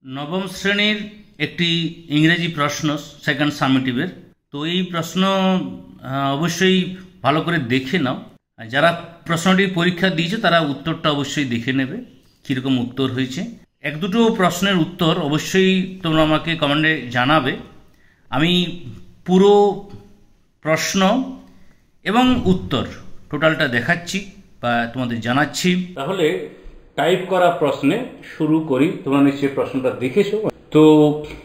নবম শ্রেণীর একটি ইংরেজি প্রশ্ন সেকেন্ড সামেটিভের। তো এই প্রশ্ন অবশ্যই ভালো করে দেখে নাও। যারা প্রশ্নটি পরীক্ষা দিয়েছে তারা উত্তরটা অবশ্যই দেখে নেবে কীরকম উত্তর হয়েছে। এক দুটো প্রশ্নের উত্তর অবশ্যই তোমরা আমাকে কমেন্টে জানাবে। আমি পুরো প্রশ্ন এবং উত্তর টোটালটা দেখাচ্ছি বা তোমাদের জানাচ্ছি। তাহলে টাইপ করা প্রশ্নে শুরু করি। তোমরা নিশ্চয়ই প্রশ্নটা দেখেছো। তো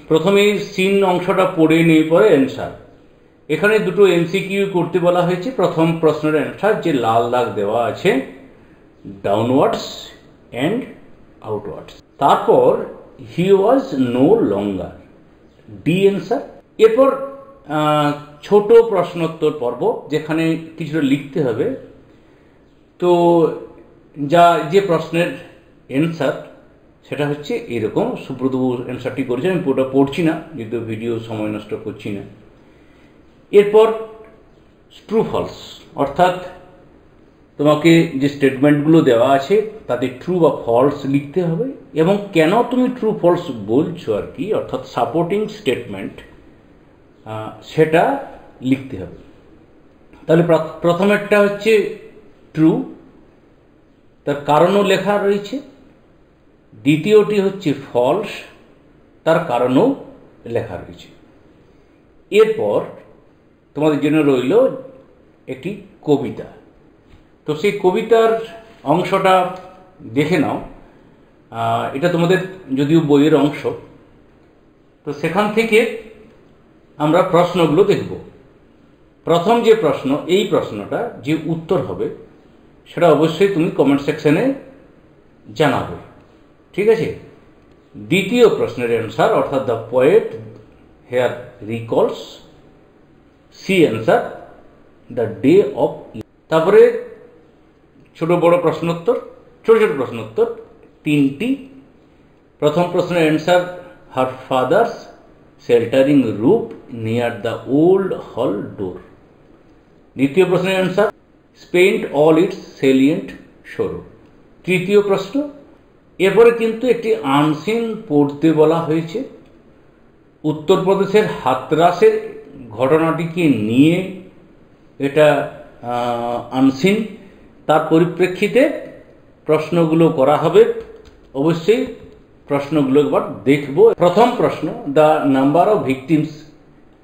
প্রথমে সিন অংশটা পড়ে নিয়ে পরে অ্যান্সার। এখানে দুটো এমসিকিউ করতে বলা হয়েছে। প্রথম প্রশ্নের অ্যান্সার যে লাল দাগ দেওয়া আছে, ডাউনওয়ার্ডস অ্যান্ড আউটওয়ার্ডস। তারপর he was no longer, the answer. এরপর ছোট প্রশ্নোত্তর পর্ব, যেখানে কিছুটা লিখতে হবে। তো যে প্রশ্নের অ্যান্সার সেটা হচ্ছে এরকম। সুব্রতবাবু অ্যান্সারটি করেছে, আমি পুরোটা পড়ছি না যেহেতু ভিডিও সময় নষ্ট করছি না। এরপর ট্রু ফলস, অর্থাৎ তোমাকে যে স্টেটমেন্টগুলো দেওয়া আছে তাতে ট্রু বা ফলস লিখতে হবে এবং কেন তুমি ট্রু ফলস বলছো আর কি, অর্থাৎ সাপোর্টিং স্টেটমেন্ট, সেটা লিখতে হবে। তাহলে প্রথমেরটা হচ্ছে ট্রু, তার কারণও লেখা রয়েছে। দ্বিতীয়টি হচ্ছে ফলস, তার কারণও লেখা রয়েছে। এরপর তোমাদের জন্য রইল একটি কবিতা। তো সেই কবিতার অংশটা দেখে নাও। এটা তোমাদের যদিও বইয়ের অংশ, তো সেখান থেকে আমরা প্রশ্নগুলো দেখব। প্রথম যে প্রশ্ন, এই প্রশ্নটা যে উত্তর হবে সেটা অবশ্যই তুমি কমেন্ট সেকশনে জানাবে, ঠিক আছে? দ্বিতীয় প্রশ্নের অ্যান্সার, অর্থাৎ the poet here recalls, C answer the day off. তারপরে ছোট বড় প্রশ্নোত্তর, ছোট ছোট প্রশ্নোত্তর তিনটি। প্রথম প্রশ্নের answer her father's sheltering roof near the old hall door. দ্বিতীয় প্রশ্নের answer spent all its salient shore. তৃতীয় প্রশ্ন, এরপরে কিন্তু একটি আনসিন পড়তে বলা হয়েছে। উত্তরপ্রদেশের হাতরাসের ঘটনাটিকে নিয়ে এটা আনসিন, তার পরিপ্রেক্ষিতে প্রশ্নগুলো করা হবে। অবশ্যই প্রশ্নগুলো একবার দেখব। প্রথম প্রশ্ন, the number of victims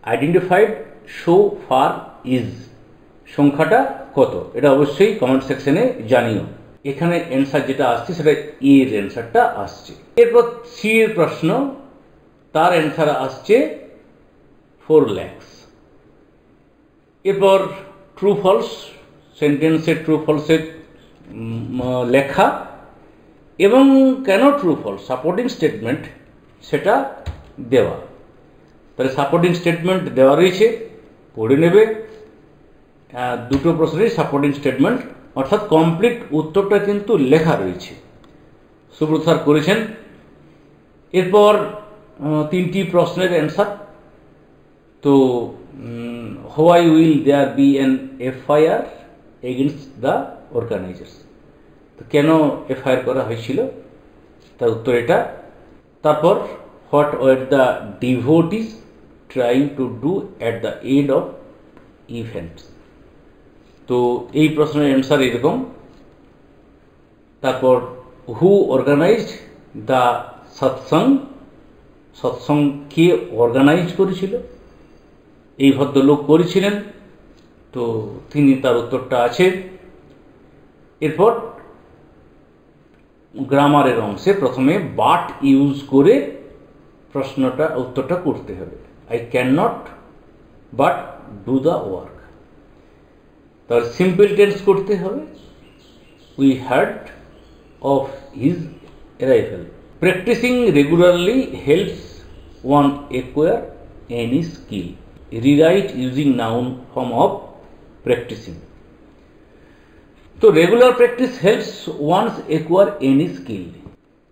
identified so far is, সংখ্যাটা কত? এটা অবশ্যই কমেন্ট সেকশনে জানিও। এখানে অ্যান্সার যেটা আসছে সেটা এর অ্যান্সারটা আসছে। এরপর সি এর প্রশ্ন, তার অ্যান্সার আসছে 4 lakhs। এরপর ট্রু ফলস, সেন্টেন্সের ট্রু ফলসের লেখা এবং কেন ট্রু ফলস, সাপোর্টিং স্টেটমেন্ট সেটা দেওয়া। তাহলে সাপোর্টিং স্টেটমেন্ট দেওয়া রয়েছে, পড়ে নেবে। দুটো প্রশ্নেরই সাপোর্টিং স্টেটমেন্ট, অর্থাৎ কমপ্লিট উত্তরটা কিন্তু লেখা রয়েছে, সুব্রত স্যার করেছেন। এরপর তিনটি প্রশ্নের অ্যান্সার। তো why will there be an FIR against the organizers, তো কেন এফআইআর করা হয়েছিল তার উত্তর এটা। তারপর what were the devotees trying to do at the end of events, তো এই প্রশ্নের অ্যান্সার এরকম। তারপর হু organised the Satsang, Satsang K organise করেছিল? এই ভদ্রলোক করেছিলেন, তো তিনি, তার উত্তরটা আছে। এরপর গ্রামারের অংশে প্রথমে বাট ইউজ করে উত্তরটা করতে হবে। I can not but do the work. তাহলে সিম্পল টেন্স করতে হবে, we heard of his arrival. Practising regularly helps one acquire any skill. Rewrite using noun form of practising. তো regular practice helps ones acquire any skill.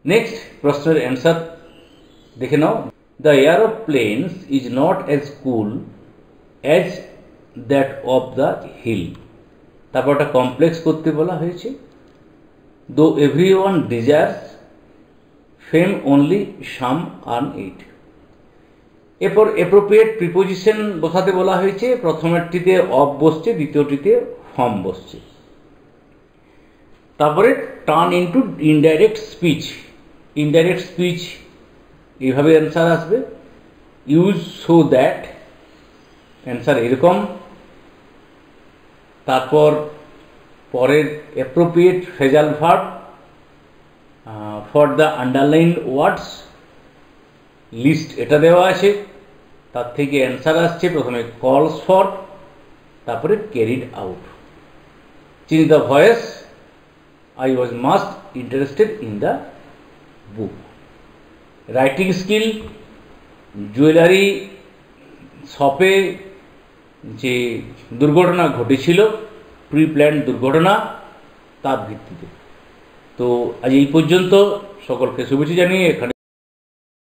Next প্রশ্নের answer দেখে নাও। The aeroplanes is not as cool as that of the hill. তারপর একটা complex করতে বলা হয়েছে। Though every one desires fame only সাম earn ইট। এরপর অ্যাপ্রোপ্রিয়েট প্রিপোজিশন বসাতে বলা হয়েছে। প্রথমেরটিতে অফ বসছে, দ্বিতীয়টিতে ফর্ম বসছে। তারপরে turn into indirect speech. Indirect speech এইভাবে অ্যান্সার আসবে, ইউজ সো দ্যাট, অ্যান্সার এরকম। তারপর পরের appropriate phrasal verb for the underline words, list এটা দেওয়া আছে, তার থেকে অ্যান্সার আসছে প্রথমে কলস ফর, তারপরে carried out. Change the voice, I was much interested in the book. Writing skill, jewellery শপে যে দুর্ঘটনা ঘটেছিল, প্রি প্ল্যান দুর্ঘটনা, তার ভিত্তিতে। তো আজ এই পর্যন্ত, সকলকে শুভেচ্ছা জানিয়ে এখানে